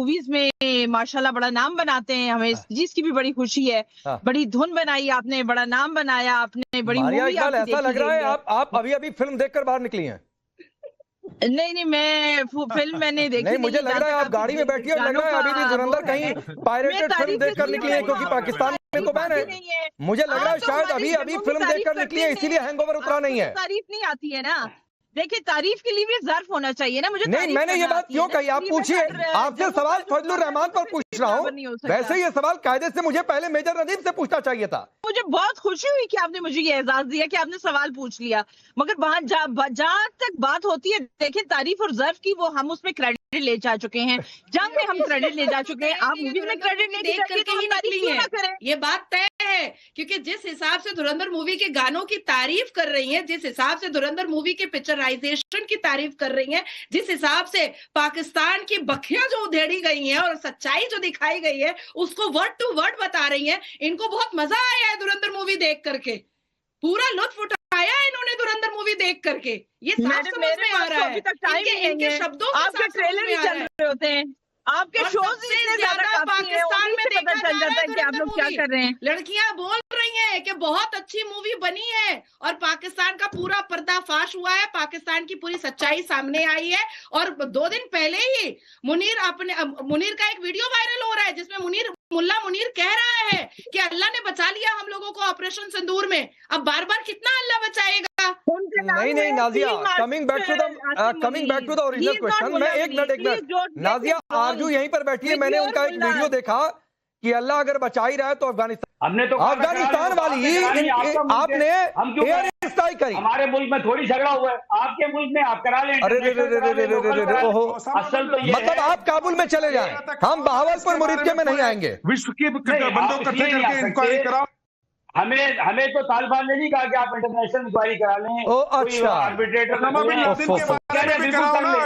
Movies में माशाल्लाह बड़ा नाम बनाते हैं, हमें इस चीज की भी बड़ी खुशी है। बड़ी धुन बनाई आपने, बड़ा नाम बनाया आपने, बड़ी मूवी ऐसा लग रहा है आप अभी फिल्म देखकर बाहर निकली हैं। नहीं, मैं फिल्म मैंने देखी नहीं, मुझे लग रहा है आप गाड़ी में बैठी हो, लग रहा है अभी भी धुरंधर कहीं पायरेटेड फिल्म देखकर निकली है, क्योंकि पाकिस्तान में तो बैन है। मुझे लग रहा है शायद अभी फिल्म देखकर निकली है, इसीलिए हैंगओवर उतरा नहीं है। तारीफ नहीं आती है ना, देखिए तारीफ के लिए भी ज़र्फ होना चाहिए ना। मुझे नहीं, मैंने ये बात क्यों कही, आप पूछिए, आपसे सवाल फजलुर रहमान पर पूछ रहा हूँ, वैसे ये सवाल कायदे से मुझे पहले मेजर नदीम से पूछना चाहिए था। मुझे बहुत खुशी हुई कि आपने मुझे ये एजाज दिया कि आपने सवाल पूछ लिया, मगर वहां जहां तक बात होती है, देखिए तारीफ और ज़र्फ की, वो हम उसमें क्रेडिट ले जा चुके हैं, जंग में हम क्रेडिट ले जा चुके हैं, आप मूवी में क्रेडिट नहीं करके ही निकली है, ये बात तय है। क्योंकि जिस हिसाब से धुरंधर मूवी के गानों की तारीफ कर रही हैं, जिस हिसाब से धुरंधर मूवी के पिक्चराइजेशन की तारीफ कर रही हैं, जिस हिसाब से पाकिस्तान की बखियां जो उधेड़ी गई हैं और सच्चाई जो दिखाई गई है उसको वर्ड टू वर्ड बता रही हैं, इनको बहुत मजा आया है धुरंधर मूवी देख करके, पूरा लुत्फ उठाया है इन्होंने धुरंधर मूवी देख करके। ये साफ समझ में आ रहा है, इनके शब्दों में आपके ट्रेलर ही चल रहे होते हैं, आपके शोज से ज्यादा पाकिस्तान में देखा जा रहा है कि आप लोग क्या कर रहे हैं। लड़कियां बोल रही हैं कि बहुत अच्छी मूवी बनी है और पाकिस्तान का पूरा पर्दाफाश हुआ है, पाकिस्तान की पूरी सच्चाई सामने आई है। और 2 दिन पहले ही मुनीर का एक वीडियो वायरल हो रहा है जिसमें मुल्ला मुनीर कह रहा है कि अल्लाह ने बचा लिया हम लोगों को ऑपरेशन सिंदूर में, अब बार बार कितना अल्लाह बचाएगा। नहीं Nazia, coming back to the original question, मैं एक मिनट नाजिया आरजू यहीं पर बैठी है, मैंने उनका एक वीडियो देखा कि अल्लाह अगर बचा ही रहा है तो अफगानिस्तान वाली आपने एयर स्ट्राइक करी, हमारे मुल्क में थोड़ी झगड़ा हुआ है, आपके मुल्क में आप करा लें। अरे मतलब आप काबुल में चले जाएं, हम बहावलपुर मुरीदके में नहीं आएंगे। विश्व के बंदों इकट्ठे करके इंक्वायरी कराओ। हमें तो तालिबान ने नहीं कहा कि आप इंटरनेशनल इंक्वायरी करा लें। ओ अच्छा, आर्बिट्रेटर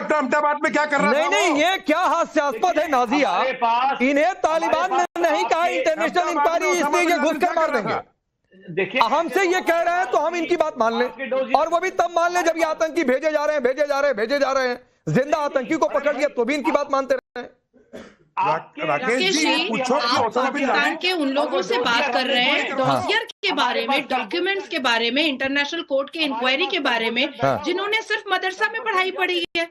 अहमदाबाद में क्या कर रहा है? नहीं, ये क्या हास्यास्पद है नाजिया, इन्हें तालिबान ने नहीं कहा इंटरनेशनल इंक्वायरी, इसलिए ये घुस कर मार देंगे। देखिए, हमसे ये कह रहे हैं तो हम इनकी बात मान लें, और वो भी तब मान लें जब ये आतंकी भेजे जा रहे हैं, जिंदा आतंकी को पकड़ लिया तो भी इनकी बात मानते रहे। राकेश जी, आप पाकिस्तान के उन लोगों से बात कर रहे हैं डॉजियर के बारे में, डॉक्यूमेंट्स के बारे में, इंटरनेशनल कोर्ट के इंक्वायरी के बारे में, जिन्होंने सिर्फ मदरसा में पढ़ाई पढ़ी है,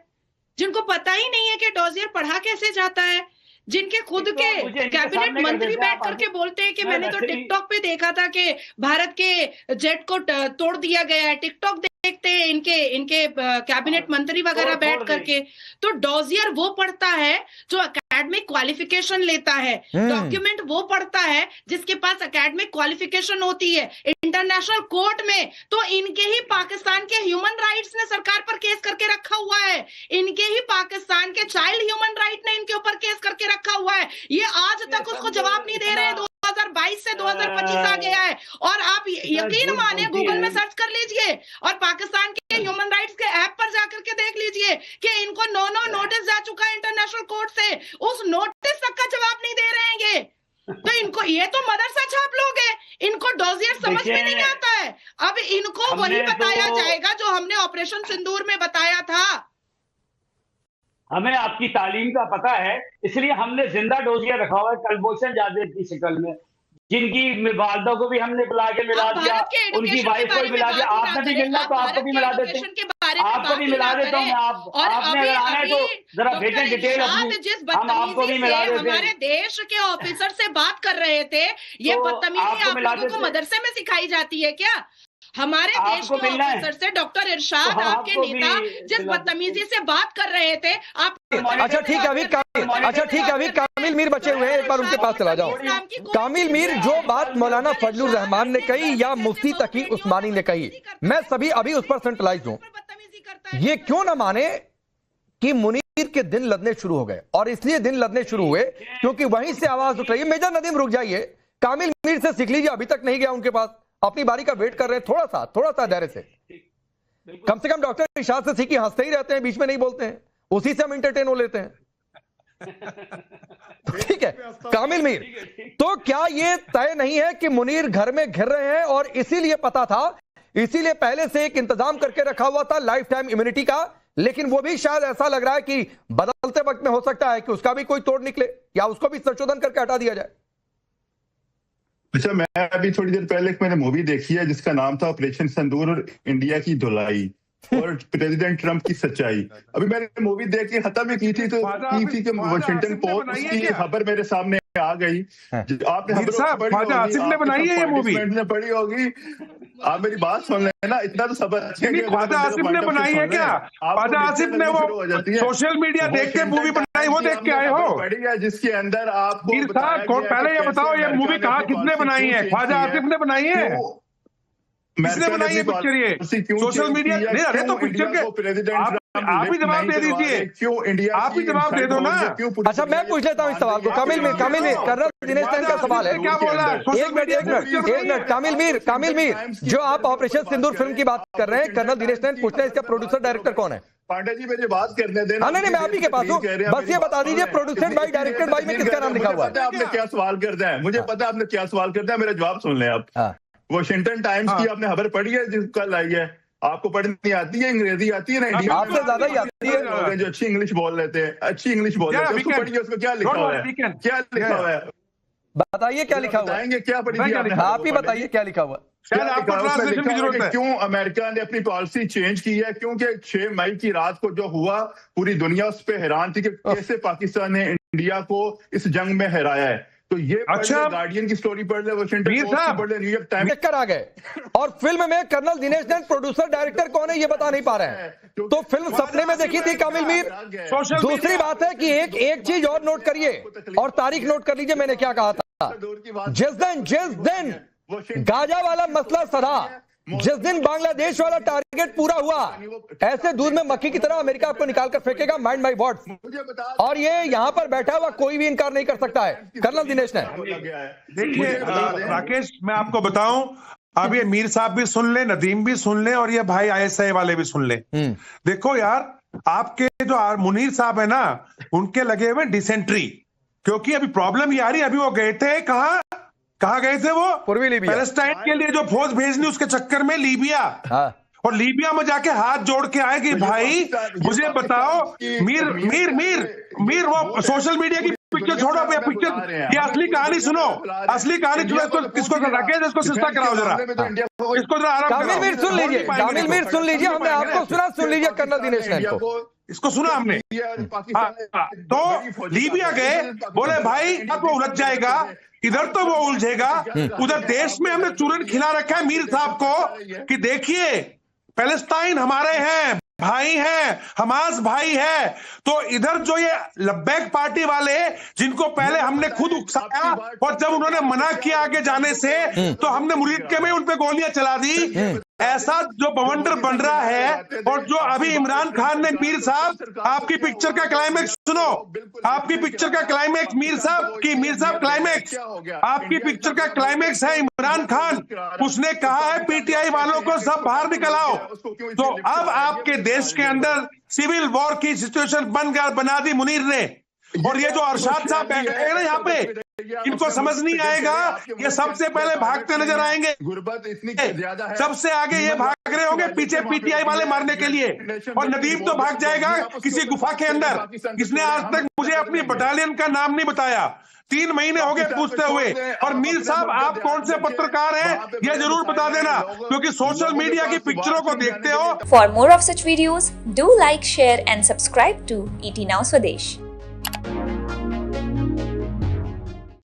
जिनको पता ही नहीं है कि डॉजियर पढ़ा कैसे जाता है, जिनके खुद के कैबिनेट मंत्री बैठ करके बोलते हैं कि मैंने तो टिकटॉक पे देखा था कि भारत के जेट को तोड़ दिया गया है, टिकटॉक देखते हैं इनके कैबिनेट मंत्री वगैरह बैठ करके। तो डॉजियर वो पढ़ता है जो एकेडमिक क्वालिफिकेशन लेता है, डॉक्यूमेंट वो पढ़ता है जिसके पास एकेडमिक क्वालिफिकेशन होती है। इंटरनेशनल कोर्ट में तो इनके ही पाकिस्तान के ह्यूमन राइट्स ने सरकार पर केस करके रखा हुआ है, इनके ही पाकिस्तान के चाइल्ड ह्यूमन राइट ने इनके ऊपर केस करके रखा हुआ है। ये आज तक उसको जवाब नहीं दे रहे हैं। 2022 से 2025 आ गया है और आप यकीन माने गूगल में सर्च कर लीजिए और पाकिस्तान के ह्यूमन राइट्स के ऐप पर जाकर के देख लीजिए कि इनको 9 नोटिस जा चुका है इंटरनेशनल कोर्ट से, उस नोटिस तक का जवाब नहीं दे रहे हैं ये। तो इनको, ये तो मदरसा छाप लोग हैं, इनको डॉजियर समझ में नहीं आता है। अब इनको वही बताया जाएगा जो हमने ऑपरेशन सिंदूर में बताया था। हमें आपकी तालीम का पता है, इसलिए हमने जिंदा डोजियर रखा हुआ है कुलभूषण जाधव की शक्ल में, जिनकी वालदा को भी हमने बुला के मिला दिया, उनकी वाइफ को भी मिला दिया। आपने भी मिलना तो आपको भी मिला देते हैं, आपको भी मिला देता हूँ। आपने अगर आना है तो जरा भेजें डिटेल अपनी, हम आपको भी मिला देते हैं। हमारे देश के ऑफिसर से बात कर रहे थे, ये बदतमीजी आप लोगों को मदरसे में सिखाई जाती है क्या? हमारे देश के ऑफिसर से डॉक्टर इरशाद, आपके नेता जिस बदतमीजी से बात कर रहे थे आप। अच्छा ठीक है, अभी कामिल मीर बचे हुए हैं, एक बार उनके पास चला जाओ। कामिल मीर, जो बात मौलाना फजलुर रहमान ने कही या मुफ्ती तकी उस्मानी ने कही, मैं सभी अभी उस पर सेंट्रलाइज हूं। ये क्यों ना माने कि मुनीर के दिन लदने शुरू हो गए, और इसलिए दिन लदने शुरू हुए क्योंकि वहीं से आवाज उठ रही है। मेजर नदीम रुक जाइए, कामिल मीर से सीख लीजिए, अभी तक नहीं गया उनके पास, अपनी बारी का वेट कर रहे हैं, थोड़ा सा धैर्य से। कम से कम डॉक्टर इरशाद से सीखी, हंसते ही रहते हैं, बीच में नहीं बोलते हैं, उसी से हम इंटरटेन हो लेते हैं। तो ठीक है कामिल मीर, तो क्या ये तय नहीं है कि मुनीर घर में घिर रहे हैं और इसीलिए पता था, इसीलिए पहले से एक इंतजाम करके रखा हुआ था लाइफ टाइम इम्यूनिटी का, लेकिन वो भी शायद ऐसा लग रहा है कि बदल चलते वक्त में हो सकता है कि उसका भी कोई तोड़ निकले या उसको भी संशोधन करके हटा दिया जाए। अच्छा, मैं अभी थोड़ी देर पहले एक मैंने मूवी देखी है जिसका नाम था ऑपरेशन सिंदूर और इंडिया की धुलाई और प्रेसिडेंट ट्रंप की सच्चाई। अभी मैंने मूवी देख के खत्म ही की थी तो कि वॉशिंगटन पोस्ट की खबर मेरे सामने आ गई। आपने ख्वाजा आसिफ ने बनाई है ये मूवी, ने पढ़ी होगी। आप मेरी बात सुन लेना, इतना तो सबर ख्वाजा आसिफ ने बनाई है क्या? ख्वाजा आसिफ ने वो सोशल मीडिया देख के मूवी बनाई, वो देख के आए हो? पढ़ी है जिसके अंदर आपको पहले ये बताओ ये मूवी कहाँ किसने बनाई है? ख्वाजा आसिफ ने बनाई है? किसने बनाई है पिक्चर? ये सोशल मीडिया नहीं, अरे तो पिक्चर के आप ही जवाब दे दीजिए, क्यों इंडिया, आप ही जवाब दे दो ना। अच्छा मैं पूछ लेता हूँ इस सवाल को। कामिल मीर कर्नल दिनेश टैन का सवाल है। क्या बोला? एक मिनट कामिल मीर, जो आप ऑपरेशन सिंदूर फिल्म की बात कर रहे हैं, कर्नल दिनेश टैन पूछते हैं इसका प्रोड्यूसर डायरेक्टर कौन है? पांडे जी मुझे बात करने देना। नहीं, मैं आप ही के पास हूँ, बस ये बता दीजिए प्रोड्यूसर बाई डायरेक्टेड बाई में किसका नाम लिखा हुआ है? आपने क्या सवाल करना है, मुझे पता है आपने क्या सवाल करना है, मेरा जवाब सुन लें आप। वॉशिंगटन टाइम्स की आपने खबर पढ़ी है जो कल आई है? आपको पढ़नी आती है, अंग्रेजी आती है ना? इंडिया आपसे ज्यादा ही आती है। जो अच्छी इंग्लिश बोल लेते हैं, अच्छी इंग्लिश बोल लेते हैं, उसको पढ़िए, उसमें क्या लिखा हुआ है? क्या लिखा हुआ है बताइए, क्या लिखा हुआ है? क्या पढ़िए आप ही बताइए क्या लिखा हुआ है? क्यों अमेरिका ने अपनी पॉलिसी चेंज की है? क्योंकि 6 मई की रात को जो हुआ पूरी दुनिया उस पर हैरान थी कि कैसे पाकिस्तान ने इंडिया को इस जंग में हराया है। तो ये अच्छा, गार्डियन की स्टोरी पढ़ ले, वॉशिंगटन पोस्ट पढ़ ले, न्यूयॉर्क टाइम्स देख कर आ गए। और फिल्म में कर्नल दिनेश टैन प्रोड्यूसर डायरेक्टर कौन है ये बता नहीं पा रहे हैं। तो फिल्म सपने में देखी थी कामिल मीर। दूसरी बात है कि एक चीज और नोट करिए और तारीख नोट कर लीजिए, मैंने क्या कहा था। जिस दिन गाजा वाला मसला सधा, जिस दिन बांग्लादेश वाला टारगेट पूरा हुआ, ऐसे दूध में मक्खी की तरह अमेरिका आपको निकाल कर फेंकेगा, माइंड माय वर्ड्स। और ये यहाँ पर बैठा हुआ कोई भी इनकार नहीं कर सकता है, कर्नल दिनेश ने। देखिए राकेश, मैं आपको बताऊं, अब ये मीर साहब भी सुन ले, नदीम भी सुन ले और ये भाई ISI वाले भी सुन ले। देखो यार, आपके जो मुनीर साहब है ना, उनके लगे हुए डिसेंट्री, क्योंकि अभी प्रॉब्लम ये आ रही है। अभी वो गए थे कहाँ गए थे वो? पूर्वी लीबिया। पैलेस्टाइन के लिए जो फौज भेजनी उसके चक्कर में लीबिया। और लीबिया में जाके हाथ जोड़ के आए कि भाई मुझे बताओ, मीर वो सोशल मीडिया की पिक्चर छोड़ो, पिक्चर ये असली कहानी सुनो, असली कहानी इसको राकेश इसको सिस्टा कराओ जरा, इसको जरा आराम। कामिल मीर सुन लीजिए, कामिल मीर सुन लीजिए, हमने आपको सुना, सुन लीजिए कर्नल दिनेश टैन को, इसको सुना हमने। तो लीबिया गए, बोले भाई अब वो उलझ जाएगा, इधर तो वो उलझेगा, उधर देश में हमने चूरन खिला रखा है मीर साहब को कि देखिए पैलेस्टाइन हमारे हैं, भाई हैं, हमास भाई है। तो इधर जो ये लब्बैक पार्टी वाले जिनको पहले हमने खुद उकसाया और जब उन्होंने मना किया आगे जाने से तो हमने मुरीदके में उन पे गोलियां चला दी। ऐसा जो बवंडर बन रहा है। और जो अभी इमरान खान ने, मीर साहब आपकी पिक्चर का क्लाइमेक्स सुनो, आपकी पिक्चर का क्लाइमेक्स मीर साहब क्लाइमेक्स, आपकी पिक्चर का क्लाइमेक्स है इमरान खान, उसने कहा है PTI वालों को सब बाहर निकल आओ। तो अब आपके देश के अंदर सिविल वॉर की सिचुएशन बना दी मुनीर ने। और ये जो अरशाद साहब बैठे हैं ना यहाँ पे, इनको समझ नहीं आएगा, ये सबसे पहले भागते नजर आएंगे, गुर्बत इतनी ज्यादा है, सबसे आगे ये भाग रहे होंगे पीछे PTI वाले मारने के लिए। और नदीम तो भाग जाएगा किसी गुफा के अंदर। इसने आज तक मुझे अपनी बटालियन का नाम नहीं बताया, 3 महीने हो गए पूछते हुए। और मीर साहब आप कौन से पत्रकार हैं ये जरूर बता देना, क्योंकि सोशल मीडिया की पिक्चरों को देखते हो। For more of such videos do like, share and subscribe to ET Now Swadesh।